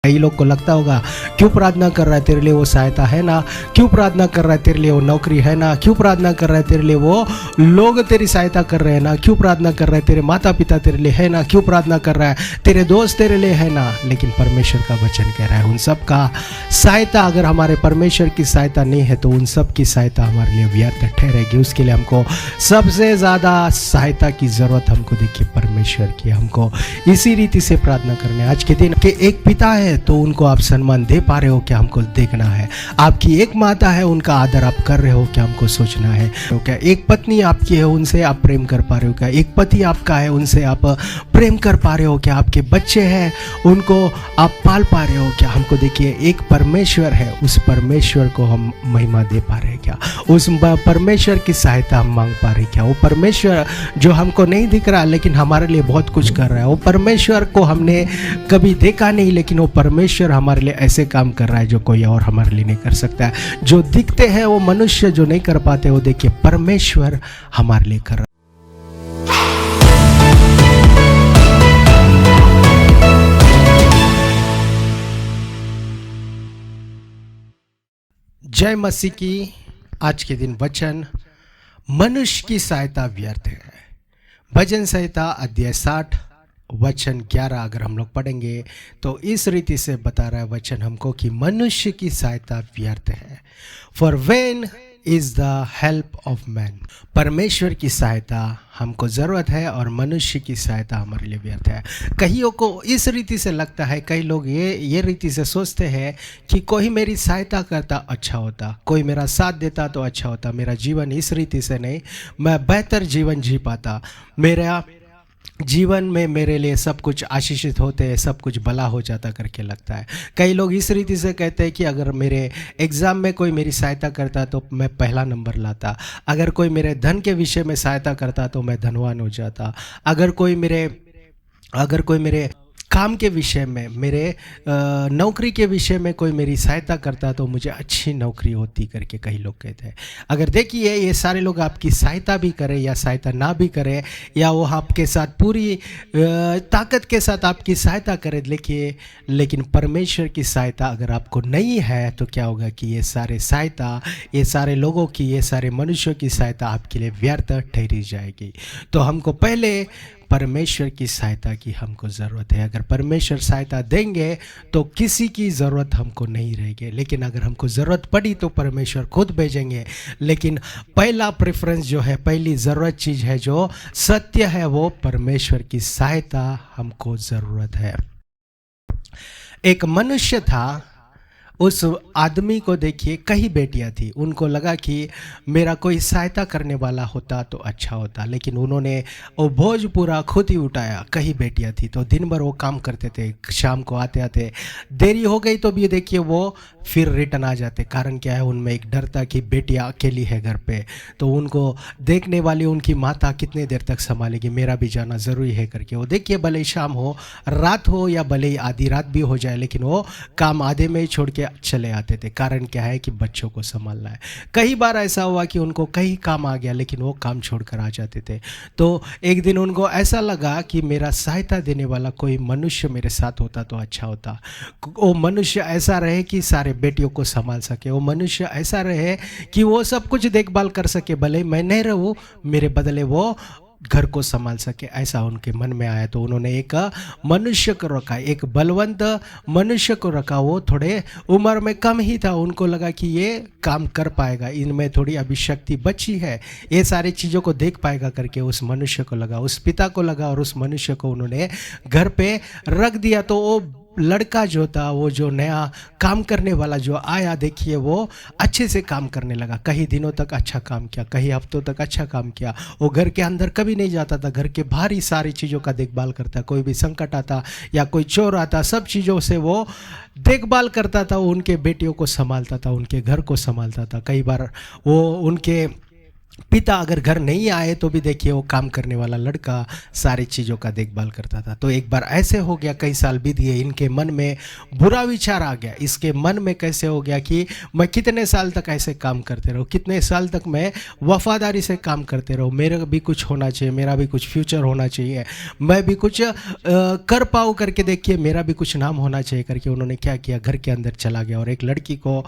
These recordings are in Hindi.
कई लोग को लगता होगा क्यों प्रार्थना कर रहा है, तेरे लिए वो सहायता है ना, क्यों प्रार्थना कर रहा है, तेरे लिए वो नौकरी है ना, क्यों प्रार्थना कर रहा है, तेरे लिए वो लोग तेरी सहायता कर रहे हैं ना, क्यों प्रार्थना कर रहा है, तेरे माता पिता तेरे लिए है ना, क्यों प्रार्थना कर रहा है, तेरे दोस्त तेरे लिए है ना। लेकिन परमेश्वर का वचन कह रहा है उन सब का सहायता, अगर हमारे परमेश्वर की सहायता नहीं है तो उन सब की सहायता हमारे लिए व्यर्थ ठहरेगी। उसके लिए हमको सबसे ज़्यादा सहायता की ज़रूरत हमको देखिए परमेश्वर की। हमको इसी रीति से प्रार्थना करने आज के दिन के एक पिता है तो उनको आप सम्मान दे पा रहे हो क्या, हमको देखना है। आपकी एक माता है, उनका आदर आप कर रहे हो क्या, हमको सोचना है। तो क्या एक पत्नी आपकी है, उनसे आप प्रेम कर पा रहे हो क्या, एक पति आपका है, उनसे आप प्रेम कर पा रहे हो क्या, आपके बच्चे हैं उनको आप पाल पा रहे हो क्या। हमको देखिए एक परमेश्वर है, उस परमेश्वर को हम महिमा दे पा रहे हैं क्या, उस परमेश्वर की सहायता हम मांग पा रहे क्या। वो परमेश्वर जो हमको नहीं दिख रहा लेकिन हमारे लिए बहुत कुछ कर रहा है, वो परमेश्वर को हमने कभी देखा नहीं लेकिन वो परमेश्वर हमारे लिए ऐसे काम कर रहा है जो कोई और हमारे लिए नहीं कर सकता है। जो दिखते हैं वो मनुष्य जो नहीं कर पाते, वो देखिए परमेश्वर हमारे लिए कर रहा है। जय मसीह की। आज के दिन वचन मनुष्य की सहायता व्यर्थ है। भजन संहिता अध्याय 60 वचन 11 अगर हम लोग पढ़ेंगे तो इस रीति से बता रहा है वचन हमको कि मनुष्य की सहायता व्यर्थ है। For when is the help of man. परमेश्वर की सहायता हमको ज़रूरत है और मनुष्य की सहायता हमारे लिए व्यर्थ है। कईयों को इस रीति से लगता है, कई लोग ये रीति से सोचते हैं कि कोई मेरी सहायता करता अच्छा होता, कोई मेरा साथ देता तो अच्छा होता, मेरा जीवन इस रीति से नहीं, मैं बेहतर जीवन जी पाता, मेरा जीवन में मेरे लिए सब कुछ आशीषित होते हैं, सब कुछ भला हो जाता करके लगता है। कई लोग इस रीति से कहते हैं कि अगर मेरे एग्ज़ाम में कोई मेरी सहायता करता तो मैं पहला नंबर लाता, अगर कोई मेरे धन के विषय में सहायता करता तो मैं धनवान हो जाता, अगर कोई मेरे काम के विषय में, मेरे नौकरी के विषय में कोई मेरी सहायता करता तो मुझे अच्छी नौकरी होती करके कई लोग कहते हैं। अगर देखिए ये सारे लोग आपकी सहायता भी करें या सहायता ना भी करें, या वो आपके साथ पूरी ताकत के साथ आपकी सहायता करें, लेकिन परमेश्वर की सहायता अगर आपको नहीं है तो क्या होगा कि ये सारे सहायता, ये सारे लोगों की, ये सारे मनुष्यों की सहायता आपके लिए व्यर्थ ठहरी जाएगी। तो हमको पहले परमेश्वर की सहायता की हमको ज़रूरत है। अगर परमेश्वर सहायता देंगे तो किसी की ज़रूरत हमको नहीं रहेगी, लेकिन अगर हमको ज़रूरत पड़ी तो परमेश्वर खुद भेजेंगे। लेकिन पहला प्रेफरेंस जो है, पहली ज़रूरत चीज़ है जो सत्य है, वो परमेश्वर की सहायता हमको ज़रूरत है। एक मनुष्य था, उस आदमी को देखिए कई बेटियां थी, उनको लगा कि मेरा कोई सहायता करने वाला होता तो अच्छा होता, लेकिन उन्होंने वो बोझ पूरा खुद ही उठाया। कई बेटियां थी तो दिन भर वो काम करते थे, शाम को आते आते देरी हो गई तो भी देखिए वो फिर रिटर्न आ जाते। कारण क्या है, उनमें एक डर था कि बेटियां अकेली है घर पे, तो उनको देखने वाली उनकी माता कितने देर तक संभालेगी, मेरा भी जाना ज़रूरी है करके वो देखिए भले ही शाम हो, रात हो या भले ही आधी रात भी हो जाए, लेकिन वो काम आधे में ही छोड़ के चले आते थे। कारण क्या है कि बच्चों को संभालना है। कई बार ऐसा हुआ कि उनको कई काम आ गया लेकिन वो काम छोड़कर आ जाते थे। तो एक दिन उनको ऐसा लगा कि मेरा सहायता देने वाला कोई मनुष्य मेरे साथ होता तो अच्छा होता। वो मनुष्य ऐसा रहे कि सारे बेटियों को संभाल सके, वो मनुष्य ऐसा रहे कि वो सब कुछ देखभाल कर सके, भले मैं नहीं रहूं मेरे बदले वो घर को संभाल सके, ऐसा उनके मन में आया। तो उन्होंने एक मनुष्य को रखा, एक बलवंत मनुष्य को रखा। वो थोड़े उम्र में कम ही था, उनको लगा कि ये काम कर पाएगा, इनमें थोड़ी अभी शक्ति बची है, ये सारी चीज़ों को देख पाएगा करके उस मनुष्य को लगा, उस पिता को लगा, और उस मनुष्य को उन्होंने घर पे रख दिया। तो वो लड़का जो था, वो जो नया काम करने वाला जो आया, देखिए वो अच्छे से काम करने लगा। कई दिनों तक अच्छा काम किया, कई हफ्तों तक अच्छा काम किया। वो घर के अंदर कभी नहीं जाता था, घर के बाहर ही सारी चीज़ों का देखभाल करता। कोई भी संकट आता या कोई चोर आता, सब चीज़ों से वो देखभाल करता था, उनके बेटियों को संभालता था, उनके घर को संभालता था। कई बार वो उनके पिता अगर घर नहीं आए तो भी देखिए वो काम करने वाला लड़का सारी चीज़ों का देखभाल करता था। तो एक बार ऐसे हो गया, कई साल बीत गए, इनके मन में बुरा विचार आ गया। इसके मन में कैसे हो गया कि मैं कितने साल तक ऐसे काम करते रहूँ, कितने साल तक मैं वफादारी से काम करते रहूँ, मेरा भी कुछ होना चाहिए, मेरा भी कुछ फ्यूचर होना चाहिए, मैं भी कुछ कर पाऊँ करके देखिए मेरा भी कुछ नाम होना चाहिए करके उन्होंने क्या किया, घर के अंदर चला गया और एक लड़की को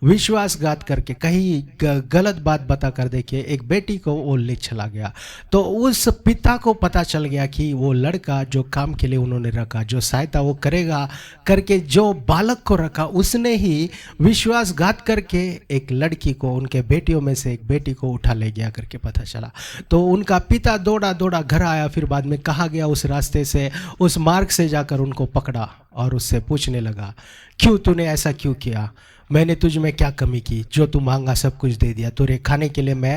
विश्वासघात करके कहीं गलत बात बता कर देखिए एक बेटी को वो ले चला गया। तो उस पिता को पता चल गया कि वो लड़का जो काम के लिए उन्होंने रखा, जो सहायता वो करेगा करके जो बालक को रखा, उसने ही विश्वासघात करके एक लड़की को, उनके बेटियों में से एक बेटी को उठा ले गया करके पता चला। तो उनका पिता दौड़ा दौड़ा घर आया, फिर बाद में कहा गया उस रास्ते से, उस मार्ग से जाकर उनको पकड़ा और उससे पूछने लगा, क्यों तूने ऐसा क्यों किया, मैंने तुझ में क्या कमी की, जो तू मांगा सब कुछ दे दिया, तेरे खाने के लिए मैं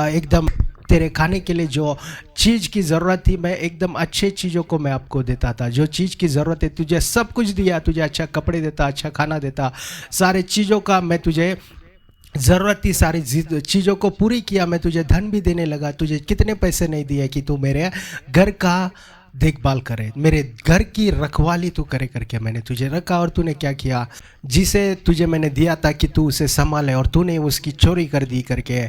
एकदम, तेरे खाने के लिए जो चीज़ की ज़रूरत थी मैं एकदम अच्छे चीज़ों को मैं आपको देता था, जो चीज़ की ज़रूरत है तुझे सब कुछ दिया, तुझे अच्छा कपड़े देता, अच्छा खाना देता, सारे चीज़ों का मैं तुझे ज़रूरत थी, सारी चीज़ों को पूरी किया, मैं तुझे धन भी देने लगा, तुझे कितने पैसे नहीं दिए कि तू मेरे घर का देखभाल करे, मेरे घर की रखवाली तू करे करके मैंने तुझे रखा, और तूने क्या किया, जिसे तुझे मैंने दिया था कि तू उसे संभाले और तूने उसकी चोरी कर दी करके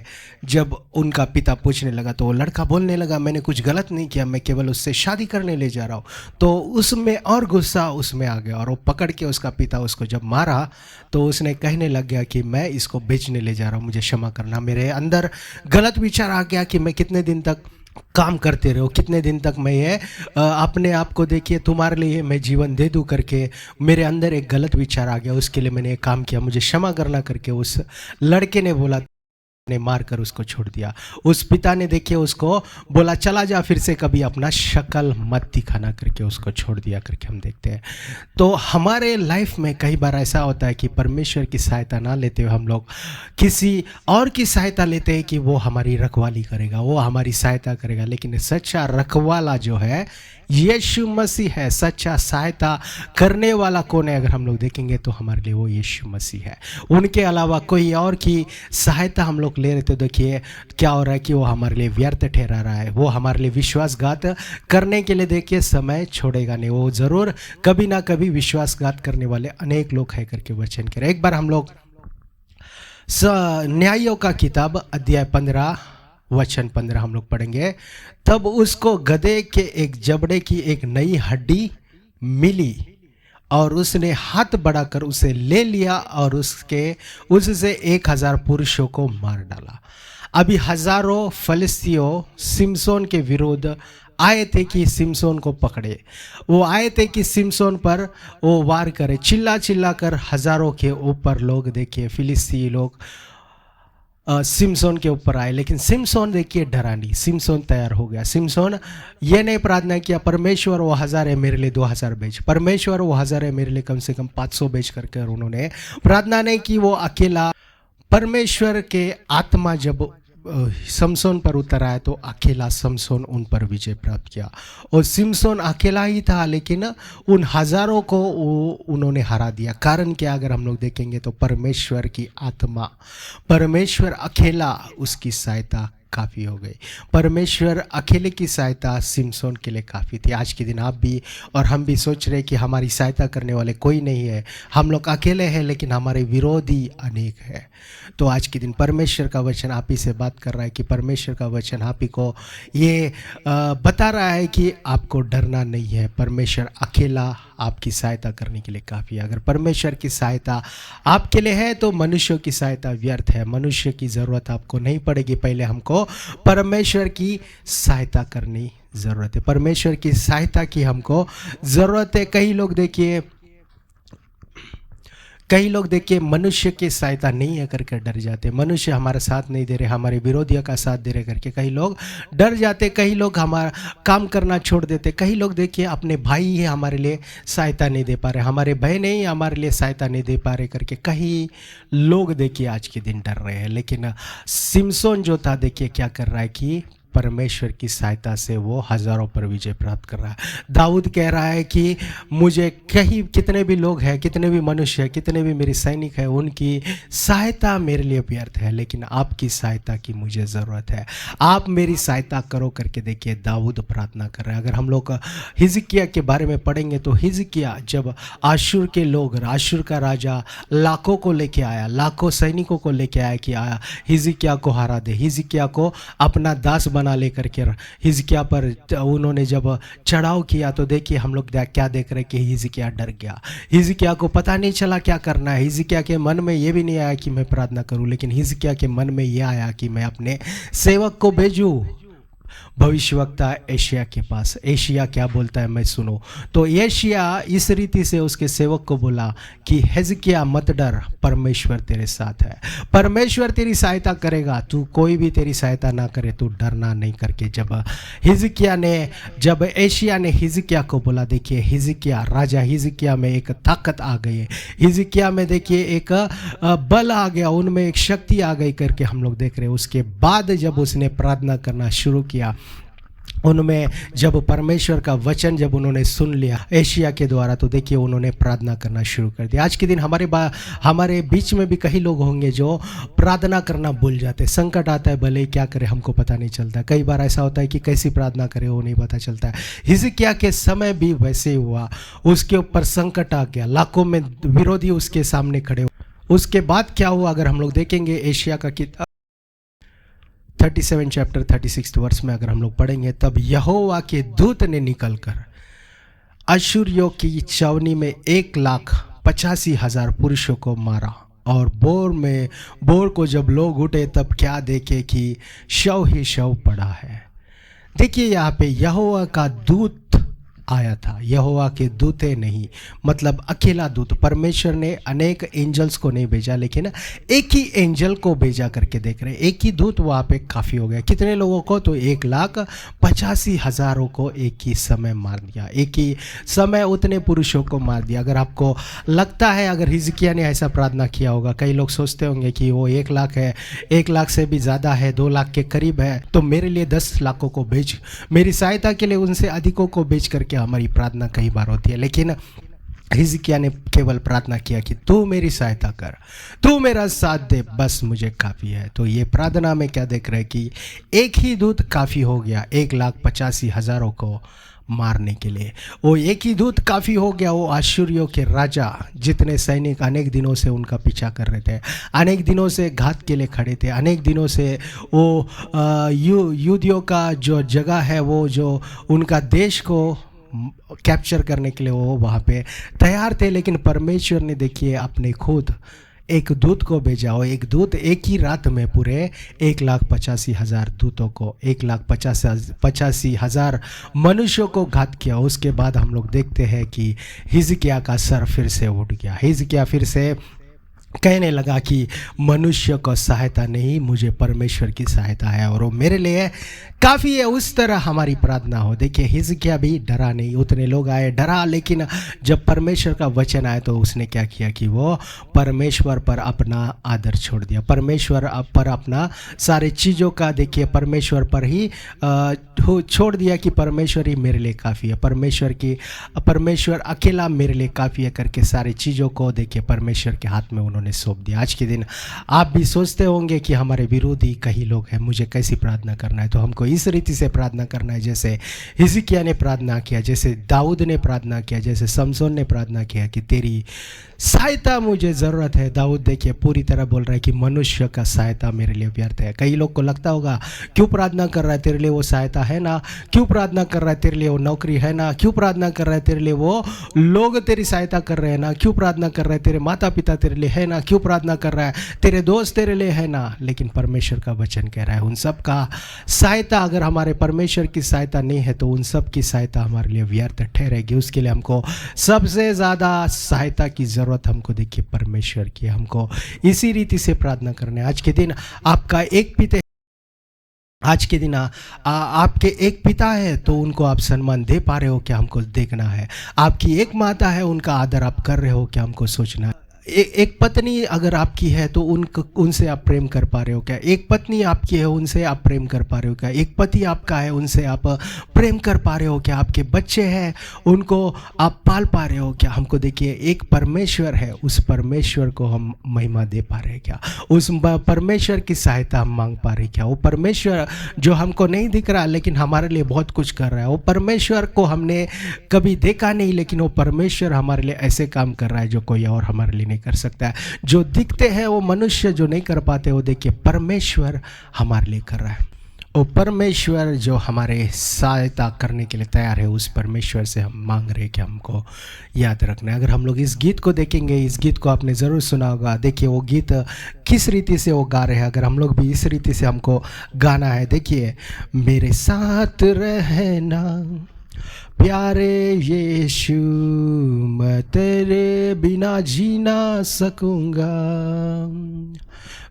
जब उनका पिता पूछने लगा तो वो लड़का बोलने लगा, मैंने कुछ गलत नहीं किया, मैं केवल उससे शादी करने ले जा रहा हूँ। तो उसमें और गुस्सा उसमें आ गया और वो पकड़ के उसका पिता उसको जब मारा तो उसने कहने लग गया कि मैं इसको बेचने ले जा रहा हूँ, मुझे क्षमा करना, मेरे अंदर गलत विचार आ गया कि मैं कितने दिन तक काम करते रहो, कितने दिन तक मैं ये अपने आप को देखिए तुम्हारे लिए मैं जीवन दे दूं करके मेरे अंदर एक गलत विचार आ गया, उसके लिए मैंने ये काम किया, मुझे क्षमा करना करके उस लड़के ने बोला, ने मार कर उसको छोड़ दिया। उस पिता ने देखिए उसको बोला चला जा, फिर से कभी अपना शक्ल मत दिखाना करके उसको छोड़ दिया करके हम देखते हैं। तो हमारे लाइफ में कई बार ऐसा होता है कि परमेश्वर की सहायता ना लेते हुए हम लोग किसी और की सहायता लेते हैं कि वो हमारी रखवाली करेगा, वो हमारी सहायता करेगा, लेकिन सच्चा रखवाला जो है यीशु मसीह है। सच्चा सहायता करने वाला कौन है, अगर हम लोग देखेंगे तो हमारे लिए वो यीशु मसीह है। उनके अलावा कोई और की सहायता हम लोग ले रहे तो देखिए क्या हो रहा है कि वो हमारे लिए व्यर्थ ठहरा रहा है, वो हमारे लिए विश्वासघात करने के लिए देखिए समय छोड़ेगा नहीं, वो ज़रूर कभी ना कभी विश्वासघात करने वाले अनेक लोग है करके वचन कह रहे। एक बार हम लोग न्यायों का किताब अध्याय 15 वचन 15 हम लोग पढ़ेंगे। तब उसको गधे के एक जबड़े की एक नई हड्डी मिली और उसने हाथ बढ़ाकर उसे ले लिया और उससे 1000 पुरुषों को मार डाला। अभी हजारों फलिस्तियों सिमसोन के विरुद्ध आए थे कि सिमसोन को पकड़े, वो आए थे कि सिमसोन पर वो वार करे, चिल्ला चिल्ला कर हजारों के ऊपर लोग देखिए फिलिस्ती लोग सिमसोन के ऊपर आए, लेकिन सिमसोन देखिए डरा नहीं, सिमसोन तैयार हो गया। सिमसोन ये नहीं प्रार्थना किया परमेश्वर वो 1000 है मेरे लिए 2000 बेच, परमेश्वर वो 1000 है मेरे लिए कम से कम 500 बेच करके उन्होंने प्रार्थना नहीं की। वो अकेला, परमेश्वर के आत्मा जब समसोन पर उतर आया तो अकेला समसोन उन पर विजय प्राप्त किया। और सिमसोन अकेला ही था लेकिन उन हजारों को उन्होंने हरा दिया। कारण क्या, अगर हम लोग देखेंगे तो परमेश्वर की आत्मा, परमेश्वर अकेला उसकी सहायता काफ़ी हो गई। परमेश्वर अकेले की सहायता सिमसोन के लिए काफ़ी थी। आज के दिन आप भी और हम भी सोच रहे कि हमारी सहायता करने वाले कोई नहीं है, हम लोग अकेले हैं, लेकिन हमारे विरोधी अनेक है। तो आज के दिन परमेश्वर का वचन आप ही से बात कर रहा है कि परमेश्वर का वचन आप ही को ये बता रहा है कि आपको डरना नहीं है, परमेश्वर अकेला आपकी सहायता करने के लिए काफ़ी है। अगर परमेश्वर की सहायता आपके लिए है तो मनुष्यों की सहायता व्यर्थ है, मनुष्य की ज़रूरत आपको नहीं पड़ेगी। पहले हमको परमेश्वर की सहायता करनी ज़रूरत है, परमेश्वर की सहायता की हमको ज़रूरत है। कई लोग देखिए मनुष्य की सहायता नहीं है करके डर जाते, मनुष्य हमारा साथ नहीं दे रहे, हमारे विरोधियों का साथ दे रहे करके कई लोग डर जाते, कई लोग हमारा काम करना छोड़ देते, कई लोग देखिए अपने भाई ही हमारे लिए सहायता नहीं दे पा रहे, हमारे बहन ही हमारे लिए सहायता नहीं दे पा रहे करके कई लोग देखिए आज के दिन डर रहे हैं। लेकिन सिमसोन जो था देखिए क्या कर रहा है कि परमेश्वर की सहायता से वो हज़ारों पर विजय प्राप्त कर रहा है। दाऊद कह रहा है कि मुझे कहीं कितने भी लोग हैं, कितने भी मनुष्य हैं, कितने भी मेरे सैनिक हैं, उनकी सहायता मेरे लिए व्यर्थ है, लेकिन आपकी सहायता की मुझे ज़रूरत है। आप मेरी सहायता करो करके देखिए दाऊद प्रार्थना कर रहे हैं। अगर हम लोग हिजकिय्याह के बारे में पढ़ेंगे तो हिजकिय्याह जब आशूर के लोग, आशूर का राजा लाखों को लेके आया, लाखों सैनिकों को लेके आया कि आया हिजकिय्याह को हरा दे, हिजकिय्याह को अपना दास बना लेकर के हिजकिय्याह पर उन्होंने जब चढ़ाव किया तो देखिए हम लोग क्या देख रहे कि हिजकिय्याह डर गया। हिजकिय्याह को पता नहीं चला क्या करना है। हिजकिय्याह के मन में ये भी नहीं आया कि मैं प्रार्थना करूं, लेकिन हिजकिय्याह के मन में ये आया कि मैं अपने सेवक को भेजूं भविष्यवक्ता एशिया के पास। एशिया क्या बोलता है मैं सुनो। तो एशिया इस रीति से उसके सेवक को बोला कि हिजकिय्याह मत डर, परमेश्वर तेरे साथ है, परमेश्वर तेरी सहायता करेगा, तू कोई भी तेरी सहायता ना करे, तू डरना नहीं करके। जब एशिया ने हिजकिय्याह को बोला, देखिए हिजकिय्याह, राजा हिजकिय्याह में एक ताकत आ गई है, हिजकिय्याह में देखिए एक बल आ गया, उनमें एक शक्ति आ गई करके हम लोग देख रहे हैं। उसके बाद जब उसने प्रार्थना करना शुरू किया, उनमें जब परमेश्वर का वचन जब उन्होंने सुन लिया एशिया के द्वारा, तो देखिए उन्होंने प्रार्थना करना शुरू कर दिया। आज के दिन हमारे बीच में भी कई लोग होंगे जो प्रार्थना करना भूल जाते। संकट आता है, भले क्या करें हमको पता नहीं चलता। कई बार ऐसा होता है कि कैसी प्रार्थना करें वो नहीं पता चलता है। हिजकिय्याह के समय भी वैसे हुआ, उसके ऊपर संकट आ गया, लाखों में विरोधी उसके सामने खड़े। उसके बाद क्या हुआ अगर हम लोग देखेंगे एशिया का 37 चैप्टर 36 वर्ष में अगर हम लोग पढ़ेंगे, तब यहोवा के दूत ने निकलकर अश्शूरियों की छावनी में 1,85,000 पुरुषों को मारा। और बोर को जब लोग उठे तब क्या देखे कि शव ही शव पड़ा है। देखिए यहाँ पे यहोवा का दूत आया था, यहोवा के दूते नहीं, मतलब अकेला दूत। परमेश्वर ने अनेक एंजल्स को नहीं भेजा, लेकिन एक ही एंजल को भेजा करके देख रहे हैं। एक ही दूत वहाँ पे काफ़ी हो गया। कितने लोगों को? तो 1,85,000 को एक ही समय मार दिया, एक ही समय उतने पुरुषों को मार दिया। अगर आपको लगता है अगर हिजकिय्याह ने ऐसा प्रार्थना किया होगा, कई लोग सोचते होंगे कि वो 1 लाख है, 1 लाख से भी ज़्यादा है, 2 लाख के करीब है, तो मेरे लिए 10 लाखों को भेज, मेरी सहायता के लिए उनसे अधिकों को भेज करके हमारी प्रार्थना कई बार होती है। लेकिन हिजकिय्याह ने केवल प्रार्थना किया कि तू मेरी सहायता कर, तू मेरा साथ दे, बस मुझे काफ़ी है। तो ये प्रार्थना में क्या देख रहे हैं कि एक ही दूत काफ़ी हो गया 1,85,000 को मारने के लिए। वो एक ही दूत काफ़ी हो गया। वो आशूरियों के राजा जितने सैनिक अनेक दिनों से उनका पीछा कर रहे थे, अनेक दिनों से घात के लिए खड़े थे, अनेक दिनों से वो युद्धियों का जो जगह है, वो जो उनका देश को कैप्चर करने के लिए वो वहाँ पे तैयार थे। लेकिन परमेश्वर ने देखिए अपने खुद एक दूत को भेजा। और एक दूत एक ही रात में पूरे 1,85,000 दूतों को, 1,85,000 मनुष्यों को घात किया। उसके बाद हम लोग देखते हैं कि हिजकिय्याह का सर फिर से उठ गया। हिजकिय्याह फिर से कहने लगा कि मनुष्य को सहायता नहीं, मुझे परमेश्वर की सहायता है और वो मेरे लिए काफ़ी है। उस तरह हमारी प्रार्थना हो। देखिए हिजकिय्याह भी डरा नहीं, उतने लोग आए डरा, लेकिन जब परमेश्वर का वचन आया तो उसने क्या किया कि वो परमेश्वर पर अपना आदर छोड़ दिया, परमेश्वर पर अपना सारे चीज़ों का देखिए परमेश्वर पर ही छोड़ दिया कि परमेश्वर ही मेरे लिए काफ़ी है, परमेश्वर अकेला मेरे लिए काफ़ी है करके सारी चीज़ों को देखिए परमेश्वर के हाथ में उन्होंने सौंप दिया। आज के दिन आप भी सोचते होंगे कि हमारे विरोधी कई लोग हैं, मुझे कैसी प्रार्थना करना है? तो हमको इस रीति से प्रार्थना करना है जैसे हिजकिय्याह ने प्रार्थना किया, जैसे दाऊद ने प्रार्थना किया, जैसे समसोन ने प्रार्थना किया कि तेरी सहायता मुझे ज़रूरत है। दाऊद देखिए पूरी तरह बोल रहा है कि मनुष्य का सहायता मेरे लिए व्यर्थ है। कई लोग को लगता होगा क्यों प्रार्थना कर रहा है, तेरे लिए वो सहायता है ना, क्यों प्रार्थना कर रहा है, तेरे लिए वो नौकरी है ना, क्यों प्रार्थना कर रहा है, तेरे लिए वो लोग तेरी सहायता कर रहे हैं ना, क्यों प्रार्थना कर रहा है, तेरे माता पिता तेरे लिए है ना, क्यों प्रार्थना कर रहा है, तेरे दोस्त तेरे लिए है ना। लेकिन परमेश्वर का वचन कह रहा है उन सब का सहायता, अगर हमारे परमेश्वर की सहायता नहीं है तो उन सब की सहायता हमारे लिए व्यर्थ ठहरेगी। उसके लिए हमको सबसे ज़्यादा सहायता की ज़रूरत हमको देखिए परमेश्वर की। हमको इसी रीति से प्रार्थना करना है। आज के दिन आपका एक पिता, आज के दिन आपके एक पिता है तो उनको आप सम्मान दे पा रहे हो क्या, हमको देखना है। आपकी एक माता है, उनका आदर आप कर रहे हो क्या, हमको सोचना है। एक पत्नी अगर आपकी है तो उनसे आप प्रेम कर पा रहे हो क्या? एक पत्नी आपकी है, उनसे आप प्रेम कर पा रहे हो क्या? एक पति आपका है, उनसे आप प्रेम कर पा रहे हो क्या? आपके बच्चे हैं, उनको आप पाल पा रहे हो क्या? हमको देखिए, एक परमेश्वर है, उस परमेश्वर को हम महिमा दे पा रहे हैं क्या? उस परमेश्वर की सहायता हम मांग पा रहे हैं क्या? वो परमेश्वर जो हमको नहीं दिख रहा लेकिन हमारे लिए बहुत कुछ कर रहा है, वो परमेश्वर को हमने कभी देखा नहीं, लेकिन वो परमेश्वर हमारे लिए ऐसे काम कर रहा है जो कोई और हमारे लिए नहीं कर सकता है। जो दिखते हैं वो मनुष्य जो नहीं कर पाते, वो देखिए परमेश्वर हमारे लिए कर रहा है। वो परमेश्वर जो हमारे सहायता करने के लिए तैयार है, उस परमेश्वर से हम मांग रहे हैं कि हमको याद रखना है। अगर हम लोग इस गीत को देखेंगे, इस गीत को आपने ज़रूर सुना होगा। देखिए वो गीत किस रीति से वो गा रहे हैं, अगर हम लोग भी इस रीति से हमको गाना है। देखिए, मेरे साथ रहना प्यारे यीशु, मैं तेरे बिना जी ना सकूँगा।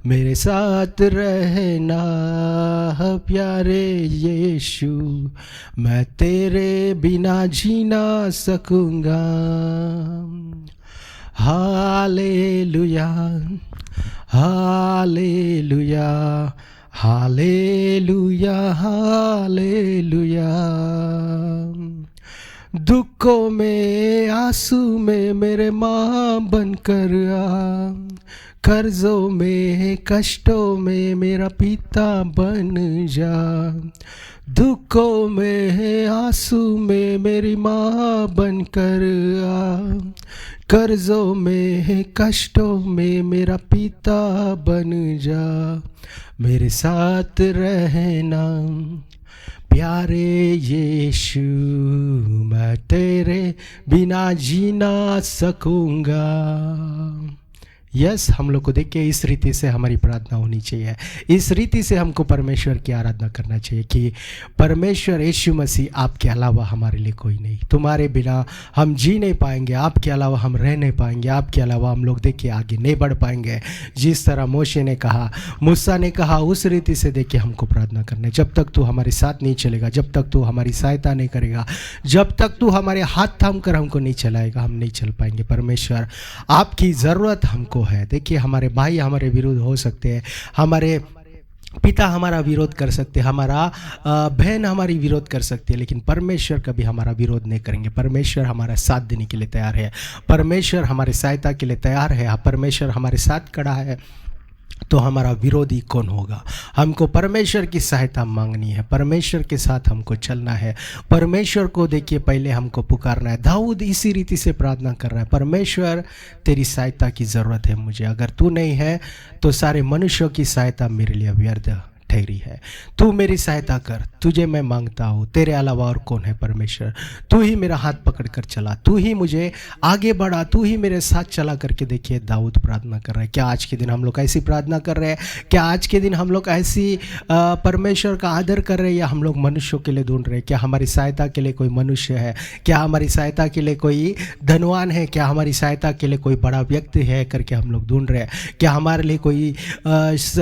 मेरे साथ रहना प्यारे यीशु, मैं तेरे बिना जी ना सकूँगा। Hallelujah, hallelujah, hallelujah, hallelujah. दुखों में आंसू में मेरे माँ बनकर आ, कर्जों में कष्टों में मेरा पिता बन जा। दुखों में आंसू में मेरी माँ बनकर आ, कर्जों में कष्टों में मेरा पिता बन जा। मेरे साथ रहना प्यारे यीशु, मैं तेरे बिना जी ना सकूँगा। यस, हम लोग को देख के इस रीति से हमारी प्रार्थना होनी चाहिए। इस रीति से हमको परमेश्वर की आराधना करना चाहिए कि परमेश्वर यीशु मसीह, आपके अलावा हमारे लिए कोई नहीं। तुम्हारे बिना हम जी नहीं पाएंगे, आपके अलावा हम रह नहीं पाएंगे, आपके अलावा हम लोग देखिए आगे नहीं बढ़ पाएंगे। जिस तरह मोशे ने कहा, मूसा ने कहा, उस रीति से देखिए हमको प्रार्थना करना है। जब तक तू हमारे साथ नहीं चलेगा, जब तक तू हमारी सहायता नहीं करेगा, जब तक तू हमारे हाथ थाम कर हमको नहीं चलाएगा, हम नहीं चल पाएंगे। परमेश्वर, आपकी ज़रूरत हमको है। देखिए, हमारे भाई हमारे विरुद्ध हो सकते हैं, हमारे पिता हमारा विरोध कर सकते हैं, हमारा बहन हमारी विरोध कर सकती है, लेकिन परमेश्वर कभी हमारा विरोध नहीं करेंगे। परमेश्वर हमारा साथ देने के लिए तैयार है, परमेश्वर हमारे सहायता के लिए तैयार है, परमेश्वर हमारे साथ खड़ा है। तो हमारा विरोधी कौन होगा? हमको परमेश्वर की सहायता मांगनी है, परमेश्वर के साथ हमको चलना है। परमेश्वर को देखिए पहले हमको पुकारना है। दाऊद इसी रीति से प्रार्थना कर रहा है, परमेश्वर तेरी सहायता की ज़रूरत है मुझे। अगर तू नहीं है तो सारे मनुष्यों की सहायता मेरे लिए व्यर्थ ठहरी है। तू मेरी सहायता कर, तुझे मैं मांगता हूँ, तेरे अलावा और कौन है? परमेश्वर, तू ही मेरा हाथ पकड़ कर चला, तू ही मुझे आगे बढ़ा, तू ही मेरे साथ चला करके। देखिए दाऊद प्रार्थना कर रहे हैं। क्या आज के दिन हम लोग ऐसी प्रार्थना कर रहे हैं? क्या आज के दिन हम लोग ऐसी परमेश्वर का आदर कर रहे हैं, या हम लोग मनुष्यों के लिए ढूंढ रहे हैं? क्या हमारी सहायता के लिए कोई मनुष्य है? क्या हमारी सहायता के लिए कोई धनवान है? क्या हमारी सहायता के लिए कोई बड़ा व्यक्ति है करके हम लोग ढूंढ रहे हैं? क्या हमारे लिए कोई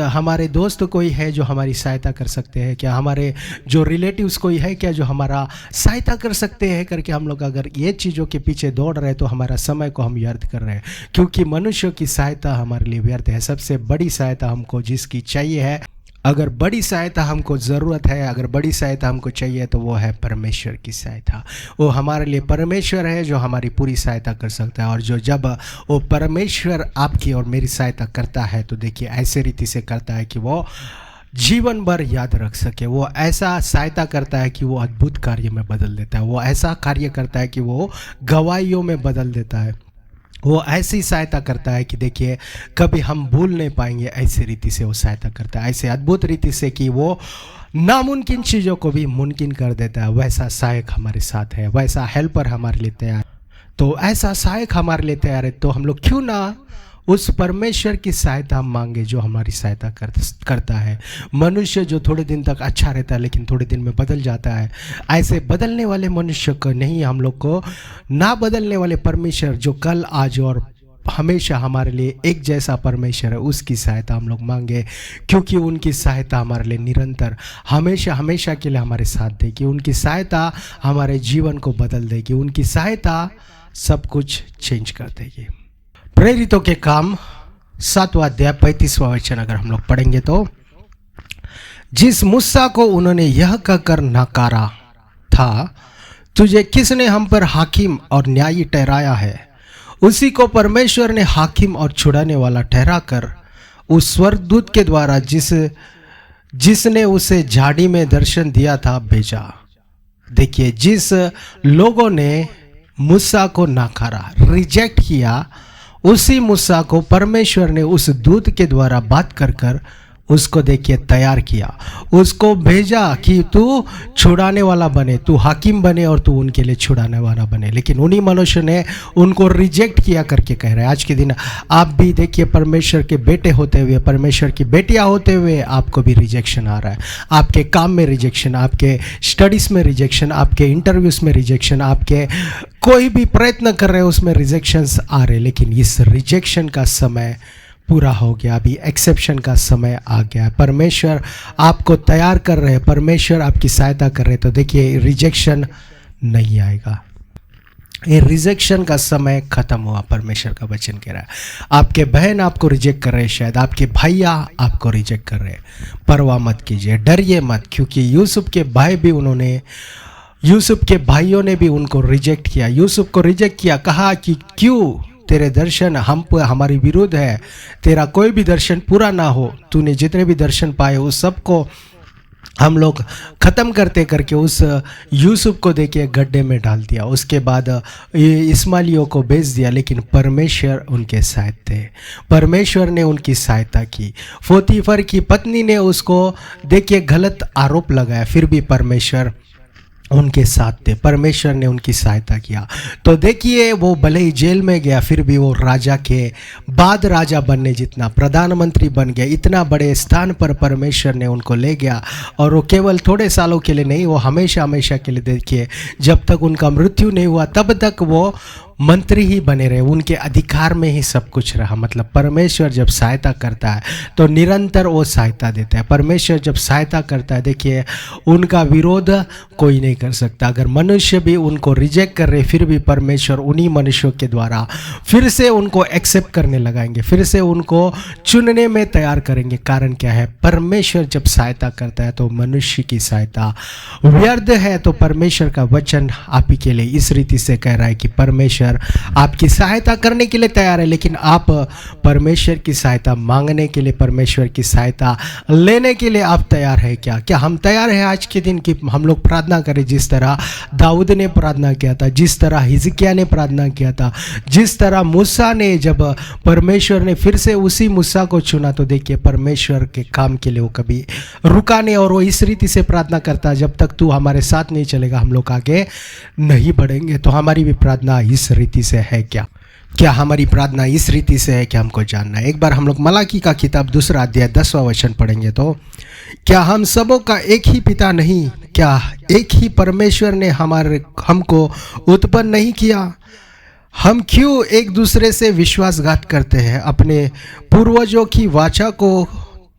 हमारे दोस्त कोई है जो हमारी सहायता कर सकते हैं? क्या हमारे जो रिलेटिव्स कोई है क्या जो हमारा सहायता कर सकते हैं करके हम लोग अगर ये चीज़ों के पीछे दौड़ रहे हैं तो हमारा समय को हम व्यर्थ कर रहे हैं, क्योंकि मनुष्यों की सहायता हमारे लिए व्यर्थ है। सबसे बड़ी सहायता हमको जिसकी चाहिए है, अगर बड़ी सहायता हमको ज़रूरत है, अगर बड़ी सहायता हमको चाहिए तो वो है परमेश्वर की सहायता। वो हमारे लिए परमेश्वर है जो हमारी पूरी सहायता कर सकता है। और जो जब वो परमेश्वर आपकी और मेरी सहायता करता है तो देखिए ऐसे रीति से करता है कि वो जीवन भर याद रख सके। वो ऐसा सहायता करता है कि वो अद्भुत कार्य में बदल देता है। वो ऐसा कार्य करता है कि वो गवाहियों में बदल देता है। वो ऐसी सहायता करता है कि देखिए कभी हम भूल नहीं पाएंगे। ऐसी रीति से वो सहायता करता है, ऐसे अद्भुत रीति से कि वो नामुमकिन चीज़ों को भी मुमकिन कर देता है। वैसा सहायक हमारे साथ है, वैसा हेल्पर हमारे लिए तैयार। तो ऐसा सहायक हमारे लिए तैयार है, तो हम लोग क्यों ना उस परमेश्वर की सहायता मांगे जो हमारी सहायता करता है। मनुष्य जो थोड़े दिन तक अच्छा रहता है लेकिन थोड़े दिन में बदल जाता है, ऐसे बदलने वाले मनुष्य को नहीं, हम लोग को ना बदलने वाले परमेश्वर जो कल आज और हमेशा हमारे लिए एक जैसा परमेश्वर है, उसकी सहायता हम लोग मांगे, क्योंकि उनकी सहायता हमारे लिए निरंतर हमेशा हमेशा के लिए हमारे साथ देगी। उनकी सहायता हमारे जीवन को बदल देगी, उनकी सहायता सब कुछ चेंज कर देगी। प्रेरितों के काम 7वां अध्याय 35वां वचन अगर हम लोग पढ़ेंगे तो, जिस मूसा को उन्होंने यह कहकर नकारा था, तुझे किसने हम पर हाकिम और न्यायी ठहराया है, उसी को परमेश्वर ने हाकिम और छुड़ाने वाला ठहराकर उस स्वर्गदूत के द्वारा जिसने उसे झाड़ी में दर्शन दिया था भेजा। देखिए, जिस लोगों ने मूसा को नकारा, रिजेक्ट किया, उसी मूसा को परमेश्वर ने उस दूत के द्वारा बात कर उसको देखिए तैयार किया, उसको भेजा कि तू छुड़ाने वाला बने, तू हाकिम बने और तू उनके लिए छुड़ाने वाला बने। लेकिन उन्हीं मनुष्य ने उनको रिजेक्ट किया करके कह रहे हैं। आज के दिन आप भी देखिए, परमेश्वर के बेटे होते हुए, परमेश्वर की बेटियां होते हुए आपको भी रिजेक्शन आ रहा है। आपके काम में रिजेक्शन, आपके स्टडीज़ में रिजेक्शन, आपके इंटरव्यूज़ में रिजेक्शन, आपके कोई भी प्रयत्न कर रहे हैं उसमें रिजेक्शंस आ रहे। लेकिन इस रिजेक्शन का समय पूरा हो गया, अभी एक्सेप्शन का समय आ गया है। परमेश्वर आपको तैयार कर रहे हैं, परमेश्वर आपकी सहायता कर रहे हैं। तो देखिए, रिजेक्शन नहीं आएगा, ये रिजेक्शन का समय खत्म हुआ। परमेश्वर का वचन कह रहा है, आपके बहन आपको रिजेक्ट कर रहे हैं, शायद आपके भैया आपको रिजेक्ट कर रहे हैं, परवाह मत कीजिए, डरिए मत, क्योंकि यूसुफ के भाइयों ने भी उनको रिजेक्ट किया। यूसुफ को रिजेक्ट किया, कहा कि क्यों तेरे दर्शन हमारे विरुद्ध है, तेरा कोई भी दर्शन पूरा ना हो, तूने जितने भी दर्शन पाए उस सबको हम लोग ख़त्म करके उस यूसुफ को देखिए गड्ढे में डाल दिया। उसके बाद इस्माइलियों को भेज दिया। लेकिन परमेश्वर उनके साथ थे, परमेश्वर ने उनकी सहायता की। पोतीफर की पत्नी ने उसको देखिए गलत आरोप लगाया, फिर भी परमेश्वर उनके साथ थे, परमेश्वर ने उनकी सहायता किया। तो देखिए, वो भले ही जेल में गया, फिर भी वो राजा के बाद राजा बनने जितना, प्रधानमंत्री बन गया, इतना बड़े स्थान पर परमेश्वर ने उनको ले गया। और वो केवल थोड़े सालों के लिए नहीं, वो हमेशा हमेशा के लिए, देखिए जब तक उनका मृत्यु नहीं हुआ तब तक वो मंत्री ही बने रहे, उनके अधिकार में ही सब कुछ रहा। मतलब परमेश्वर जब सहायता करता है तो निरंतर वो सहायता देता है। परमेश्वर जब सहायता करता है, देखिए उनका विरोध कोई नहीं कर सकता। अगर मनुष्य भी उनको रिजेक्ट कर रहे, फिर भी परमेश्वर उन्हीं मनुष्यों के द्वारा फिर से उनको एक्सेप्ट करने लगाएंगे, फिर से उनको चुनने में तैयार करेंगे। कारण क्या है? परमेश्वर जब सहायता करता है तो मनुष्य की सहायता व्यर्थ है। तो परमेश्वर का वचन आप ही के लिए इस रीति से कह रहा है कि परमेश्वर आपकी सहायता करने के लिए तैयार है, लेकिन आप परमेश्वर की सहायता मांगने के लिए, परमेश्वर की सहायता लेने के लिए आप तैयार है क्या? क्या हम तैयार हैं आज के दिन कि हम लोग प्रार्थना करें जिस तरह दाऊद ने प्रार्थना किया था, जिस तरह हिजकिय्याह ने प्रार्थना किया था, जिस तरह मूसा ने, जब परमेश्वर ने फिर से उसी मूसा को चुना तो देखिए परमेश्वर के काम के लिए वो कभी रुका नहीं। और वो इस रीति से प्रार्थना करता, जब तक तू हमारे साथ नहीं चलेगा हम लोग आगे नहीं बढ़ेंगे। तो हमारी भी प्रार्थना इस रीति से है क्या हमारी प्रार्थना इस रीति से है कि हमको जानना है। एक बार हम लोग मलाकी का किताब 2 अध्याय 10वां वचन पढ़ेंगे तो, क्या हम सबों का एक ही पिता नहीं, क्या एक ही परमेश्वर ने हमको उत्पन्न नहीं किया? हम क्यों एक दूसरे से विश्वासघात करते हैं, अपने पूर्वजों की वाचा को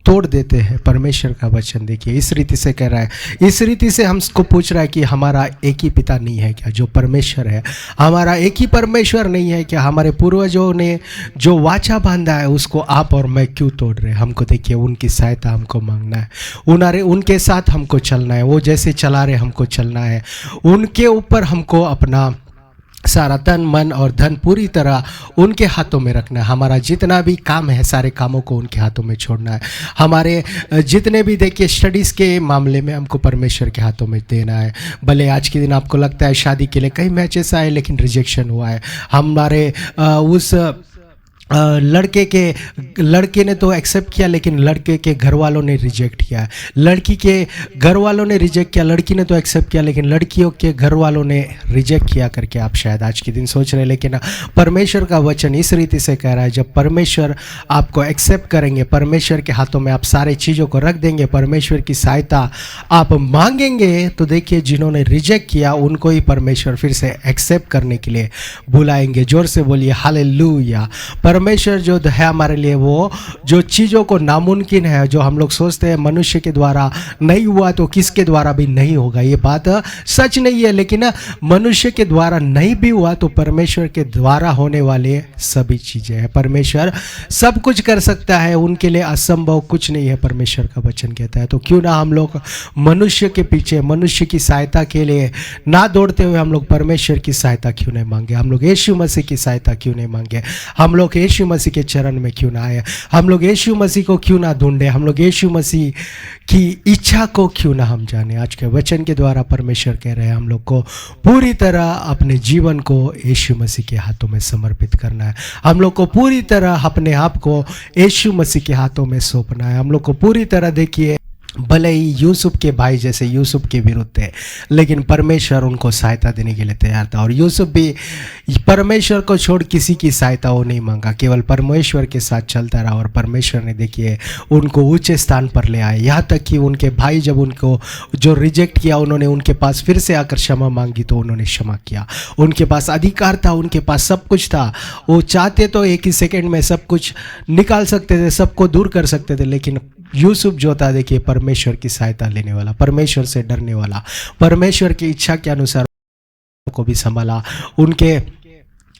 तोड़ देते हैं? परमेश्वर का वचन देखिए इस रीति से कह रहा है, इस रीति से हमको पूछ रहा है कि हमारा एक ही पिता नहीं है क्या जो परमेश्वर है? हमारा एक ही परमेश्वर नहीं है क्या? हमारे पूर्वजों ने जो वाचा बांधा है उसको आप और मैं क्यों तोड़ रहे हैं? हमको देखिए उनकी सहायता हमको मांगना है, उनके साथ हमको चलना है, वो जैसे चला रहे हमको चलना है, उनके ऊपर हमको अपना सारा तन मन और धन पूरी तरह उनके हाथों में रखना है। हमारा जितना भी काम है सारे कामों को उनके हाथों में छोड़ना है। हमारे जितने भी देखिए स्टडीज़ के मामले में हमको परमेश्वर के हाथों में देना है। भले आज के दिन आपको लगता है शादी के लिए कई मैचेस आए लेकिन रिजेक्शन हुआ है, हमारे उस लड़के ने तो एक्सेप्ट किया लेकिन लड़के के घर वालों ने रिजेक्ट किया, लड़की के घर वालों ने रिजेक्ट किया, लड़की ने तो एक्सेप्ट किया लेकिन लड़कियों के घर वालों ने रिजेक्ट किया करके आप शायद आज के दिन सोच रहे हैं। लेकिन परमेश्वर का वचन इस रीति से कह रहा है, जब परमेश्वर आपको एक्सेप्ट करेंगे, परमेश्वर के हाथों में आप सारे चीज़ों को रख देंगे, परमेश्वर की सहायता आप मांगेंगे, तो देखिए जिन्होंने रिजेक्ट किया उनको ही परमेश्वर फिर से एक्सेप्ट करने के लिए बुलाएंगे। जोर से बोलिए हालेलुया। परमेश्वर जो है हमारे लिए, वो जो चीज़ों को नामुमकिन है, जो हम लोग सोचते हैं मनुष्य के द्वारा नहीं हुआ तो किसके द्वारा भी नहीं होगा, ये बात सच नहीं है। लेकिन मनुष्य के द्वारा नहीं भी हुआ तो परमेश्वर के द्वारा होने वाले सभी चीज़ें हैं। परमेश्वर सब कुछ कर सकता है, उनके लिए असंभव कुछ नहीं है, परमेश्वर का वचन कहता है। तो क्यों ना हम लोग मनुष्य के पीछे, मनुष्य की सहायता के लिए ना दौड़ते हुए हम लोग परमेश्वर की सहायता क्यों नहीं मांगे, हम लोग यीशु मसीह की सहायता क्यों नहीं मांगे, हम लोग यीशु मसीह के चरण में क्यों ना आए, हम लोग यीशु मसीह को क्यों ना ढूंढे, हम लोग यीशु मसीह की इच्छा को क्यों ना हम जाने। आज के वचन के द्वारा परमेश्वर कह रहे हैं हम लोग को पूरी तरह अपने जीवन को यीशु मसीह के हाथों में समर्पित करना है, हम लोग को पूरी तरह अपने आप को यीशु मसीह के हाथों में सौंपना है, हम लोग को पूरी तरह, देखिए भले ही यूसुफ के भाई जैसे यूसुफ के विरुद्ध थे, लेकिन परमेश्वर उनको सहायता देने के लिए तैयार था। और यूसुफ भी परमेश्वर को छोड़ किसी की सहायता वो नहीं मांगा, केवल परमेश्वर के साथ चलता रहा और परमेश्वर ने देखिए उनको ऊंचे स्थान पर ले आए। यहाँ तक कि उनके भाई जब उनको जो रिजेक्ट किया, उन्होंने उनके पास फिर से आकर क्षमा मांगी तो उन्होंने क्षमा किया। उनके पास अधिकार था, उनके पास सब कुछ था, वो चाहते तो एक ही सेकेंड में सब कुछ निकाल सकते थे, सबको दूर कर सकते थे। लेकिन यूसुफ जो था, देखिए परमेश्वर की सहायता लेने वाला, परमेश्वर से डरने वाला, परमेश्वर की इच्छा के अनुसार को भी संभाला,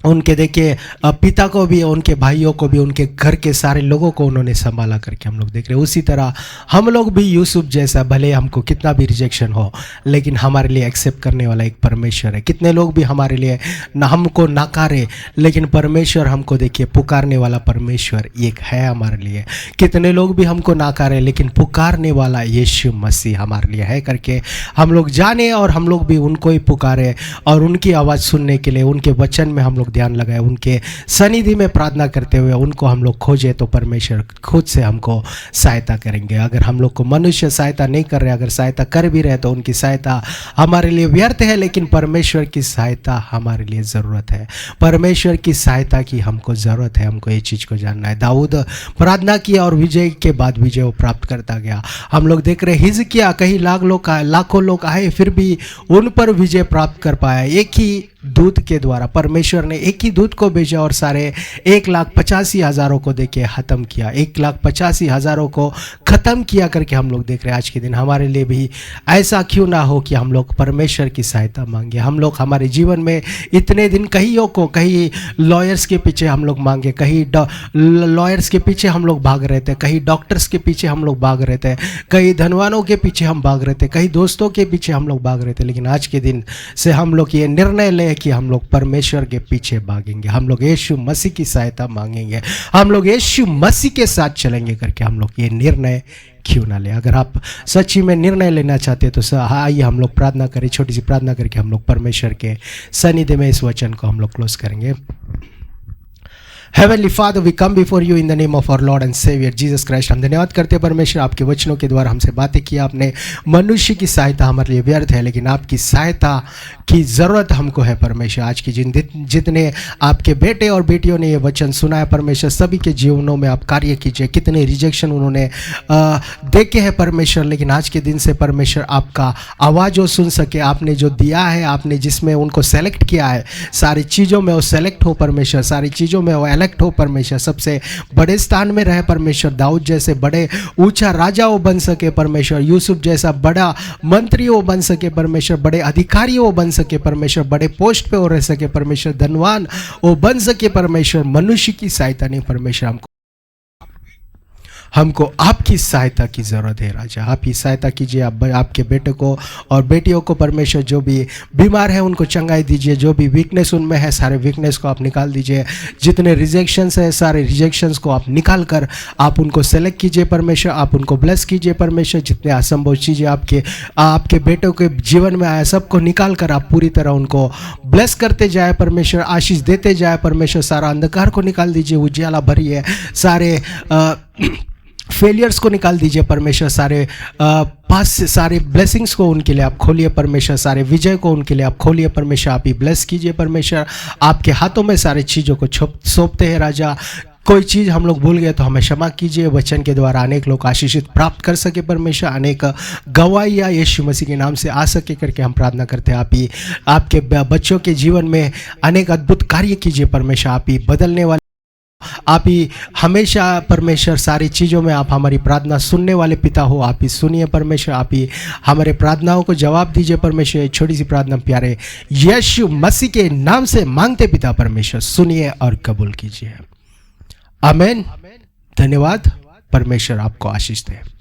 उनके देखिए पिता को भी, उनके भाइयों को भी, उनके घर के सारे लोगों को उन्होंने संभाला करके हम लोग देख रहे हैं। उसी तरह हम लोग भी यूसुफ जैसा, भले हमको कितना भी रिजेक्शन हो, लेकिन हमारे लिए एक्सेप्ट करने वाला एक परमेश्वर है। कितने लोग भी हमारे लिए हमको नकारे, लेकिन परमेश्वर हमको देखिए पुकारने वाला परमेश्वर एक है हमारे लिए। कितने लोग भी हमको नकारे, लेकिन पुकारने वाला यीशु मसीह हमारे लिए है करके हम लोग जाने और हम लोग भी उनको ही पुकारे और उनकी आवाज़ सुनने के लिए उनके वचन में हम लोग ध्यान लगाए, उनके सनिधि में प्रार्थना करते हुए उनको हम लोग खोजे तो परमेश्वर खुद से हमको सहायता करेंगे। अगर हम लोग को मनुष्य सहायता नहीं कर रहे, अगर सहायता कर भी रहे तो उनकी सहायता हमारे लिए व्यर्थ है, लेकिन परमेश्वर की सहायता हमारे लिए ज़रूरत है। परमेश्वर की सहायता की हमको ज़रूरत है, हमको ये चीज़ को जानना है। दाऊद प्रार्थना किया और विजय के बाद विजय वो प्राप्त करता गया। हम लोग देख रहे हिजकिय्याह, कई लाखों लोग आए फिर भी उन पर विजय प्राप्त कर पाया। एक ही दूत के द्वारा परमेश्वर ने एक ही दूत को भेजा और सारे 1,85,000 को देके ख़त्म किया, 1,85,000 को ख़त्म किया करके हम लोग देख रहे हैं। आज के दिन हमारे लिए भी ऐसा क्यों ना हो कि हम लोग परमेश्वर की सहायता मांगे। हम लोग हमारे जीवन में इतने दिन कहीं लॉयर्स के पीछे हम लोग मांगे, कहीं लॉयर्स के पीछे हम लोग भाग रहे थे, कहीं डॉक्टर्स के पीछे हम लोग भाग रहे थे, कहीं धनवानों के पीछे हम भाग रहे थे, कहीं दोस्तों के पीछे हम लोग भाग रहे थे। लेकिन आज के दिन से हम लोग ये निर्णय ले कि हम लोग परमेश्वर के पीछे भागेंगे, हम लोग यीशु मसीह की सहायता मांगेंगे, हम लोग यीशु मसीह के साथ चलेंगे करके हम लोग ये निर्णय क्यों ना ले। अगर आप सच्ची में निर्णय लेना चाहते हैं तो आइए हम लोग प्रार्थना करें, छोटी सी प्रार्थना करके हम लोग परमेश्वर के सन्निधि में इस वचन को हम लोग क्लोज करेंगे। Heavenly Father, we come before you in the name of our Lord and Savior Jesus Christ। हम धन्यवाद करते हैं परमेश्वर, आपके वचनों के द्वारा हमसे बातें की आपने। मनुष्य की सहायता हमारे लिए व्यर्थ है, लेकिन आपकी सहायता की ज़रूरत हमको है परमेश्वर। आज की जितने आपके बेटे और बेटियों ने ये वचन सुना है परमेश्वर, सभी के जीवनों में आप कार्य कीजिए। कितने रिजेक्शन उन्होंने देखे हैं परमेश्वर, लेकिन आज के दिन से परमेश्वर आपका आवाज़ वो सुन सके। आपने जो दिया है, आपने जिसमें उनको सेलेक्ट किया है, सारी चीज़ों में वो सेलेक्ट हो परमेश्वर, सारी चीज़ों में वो इलेक्ट हो परमेश्वर, सबसे बड़े स्थान में रहे परमेश्वर। दाऊद जैसे बड़े ऊंचा राजा वो बन सके परमेश्वर, यूसुफ जैसा बड़ा मंत्री वो बन सके परमेश्वर, बड़े अधिकारी वो बन सके परमेश्वर, बड़े पोस्ट पे वो रह सके परमेश्वर, धनवान वो बन सके परमेश्वर। मनुष्य की सहायता नहीं परमेश्वर, हमको आपकी सहायता की ज़रूरत है राजा। आप ही सहायता कीजिए, आपके बेटे को और बेटियों को परमेश्वर, जो भी बीमार है उनको चंगाई दीजिए, जो भी वीकनेस उनमें है सारे वीकनेस को आप निकाल दीजिए, जितने रिजेक्शंस है सारे रिजेक्शंस को आप निकाल कर आप उनको सेलेक्ट कीजिए परमेश्वर, आप उनको ब्लेस कीजिए परमेश्वर। जितने असंभव चीज़ें आपके बेटों के जीवन में आया सबको निकाल कर आप पूरी तरह उनको ब्लेस करते जाए परमेश्वर, आशीष देते जाए परमेश्वर। सारा अंधकार को निकाल दीजिए, उजियाला भरिए, सारे फेलियर्स को निकाल दीजिए परमेश्वर, सारे पास से सारे ब्लेसिंग्स को उनके लिए आप खोलिए परमेश्वर, सारे विजय को उनके लिए आप खोलिए परमेश्वर। आप ही ब्लेस कीजिए परमेश्वर, आपके हाथों में सारे चीज़ों को सौंपते हैं राजा। कोई चीज़ हम लोग भूल गए तो हमें क्षमा कीजिए। वचन के द्वारा अनेक लोग आशीषित प्राप्त कर सके परमेश्वर, अनेक गवाहियाँ यीशु मसीह के नाम से आ सके करके हम प्रार्थना करते हैं। आप ही आपके बच्चों के जीवन में अनेक अद्भुत कार्य कीजिए परमेश्वर, आप ही बदलने वाले आप ही हमेशा परमेश्वर सारी चीज़ों में आप हमारी प्रार्थना सुनने वाले पिता हो। आप ही सुनिए परमेश्वर, आप ही हमारे प्रार्थनाओं को जवाब दीजिए परमेश्वर। एक छोटी सी प्रार्थना प्यारे यीशु मसीह के नाम से मांगते पिता परमेश्वर, सुनिए और कबूल कीजिए। आमीन। धन्यवाद। परमेश्वर आपको आशीष दे।